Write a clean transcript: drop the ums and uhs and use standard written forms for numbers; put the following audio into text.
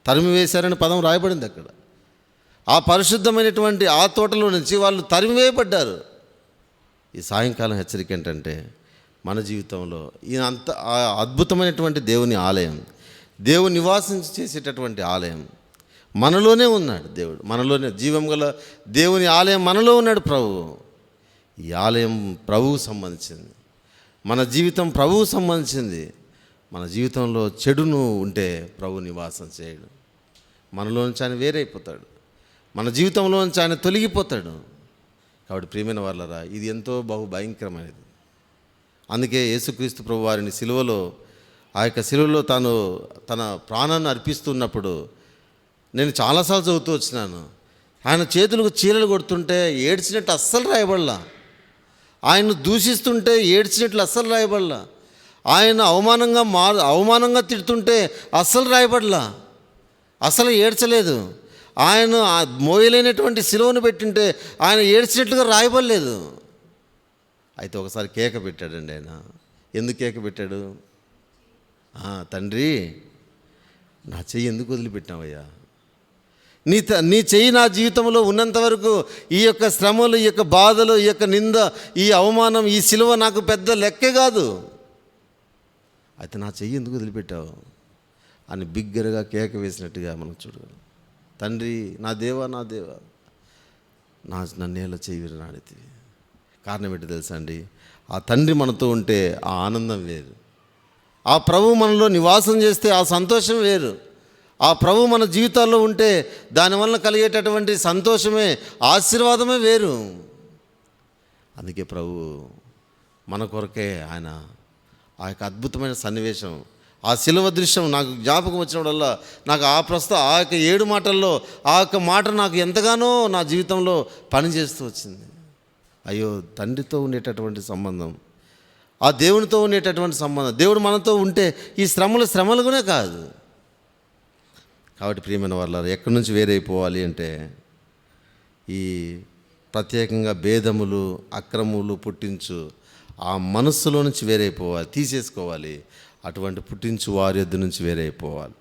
తరిమివేశారని పదం రాయబడింది అక్కడ. ఆ పరిశుద్ధమైనటువంటి ఆ తోటలో నుంచి వాళ్ళు తరిమివేయబడ్డారు. ఈ సాయంకాలం హెచ్చరిక ఏంటంటే, మన జీవితంలో ఈ అంత అద్భుతమైనటువంటి దేవుని ఆలయం, దేవుని నివాసం చేసేటటువంటి ఆలయం మనలోనే ఉన్నాడు. దేవుడు మనలోనే, జీవం గల దేవుని ఆలయం మనలో ఉన్నాడు ప్రభువు. ఈ ఆలయం ప్రభువుకు సంబంధించింది, మన జీవితం ప్రభువుకు సంబంధించింది. మన జీవితంలో చెడును ఉంటే ప్రభు నివాసం చేయడు. మనలో నుంచి ఆయన వేరైపోతాడు, మన జీవితంలో నుంచి ఆయన తొలగిపోతాడు. కాబట్టి ప్రియమైన వాళ్ళరా, ఇది ఎంతో భయంకరమైనది. అందుకే యేసుక్రీస్తు ప్రభు వారిని సిలువలో, ఆ యొక్క సిలువలో తాను తన ప్రాణాన్ని అర్పిస్తున్నప్పుడు నేను చాలాసార్లు చదువుతూ వచ్చినాను. ఆయన చేతులకు చీలలు కొడుతుంటే ఏడ్చినట్టు అస్సలు రాయబడలా. ఆయన్ను దూషిస్తుంటే ఏడ్చినట్లు అస్సలు రాయబడలా. ఆయన అవమానంగా తిడుతుంటే అస్సలు రాయబడలా, అసలు ఏడ్చలేదు. ఆయన మోయలేనటువంటి సిలువను పెట్టింటే ఆయన ఏడ్చినట్లుగా రాయబడలేదు. అయితే ఒకసారి కేక పెట్టాడండి ఆయన. ఎందుకు కేక పెట్టాడు? తండ్రి, నా చెయ్యి ఎందుకు వదిలిపెట్టావయ్యా? నీ చెయ్యి నా జీవితంలో ఉన్నంత వరకు ఈ యొక్క శ్రమలు, ఈ యొక్క బాధలు, ఈ యొక్క నింద, ఈ అవమానం, ఈ సిలువ నాకు పెద్ద లెక్కే కాదు. అయితే నా చెయ్యి ఎందుకు వదిలిపెట్టావు అని బిగ్గరగా కేక వేసినట్టుగా మనం చూడగలం. తండ్రి, నా దేవా, నా దేవా, నన్ను ఎలా చెయ్యి విరనాడితివి. కారణం ఏంటి తెలుసా అండి? ఆ తండ్రి మనతో ఉంటే ఆ ఆనందం వేరు. ఆ ప్రభువు మనలో నివాసం చేస్తే ఆ సంతోషం వేరు. ఆ ప్రభువు మన జీవితాల్లో ఉంటే దానివల్ల కలిగేటటువంటి సంతోషమే, ఆశీర్వాదమే వేరు. అందుకే ప్రభు మన కొరకే ఆయన ఆ యొక్క అద్భుతమైన సన్నివేశం, ఆ శిలువ దృశ్యం నాకు జ్ఞాపకం వచ్చినప్పుడల్లా నాకు ఆ యొక్క 7 మాటల్లో ఆ యొక్క మాట నాకు ఎంతగానో నా జీవితంలో పనిచేస్తూ వచ్చింది. అయ్యో, తండ్రితో ఉండేటటువంటి సంబంధం, ఆ దేవునితో ఉండేటటువంటి సంబంధం, దేవుడు మనతో ఉంటే ఈ శ్రమలుగానే కాదు. కాబట్టి ప్రియమైన వాళ్ళారా, ఎక్కడి నుంచి వేరైపోవాలి అంటే, ఈ ప్రత్యేకంగా భేదములు, అక్రములు పుట్టించు ఆ మనస్సులో నుంచి వేరైపోవాలి, తీసేసుకోవాలి. అటువంటి పుట్టించు వారి యొద్ద నుంచి వేరైపోవాలి.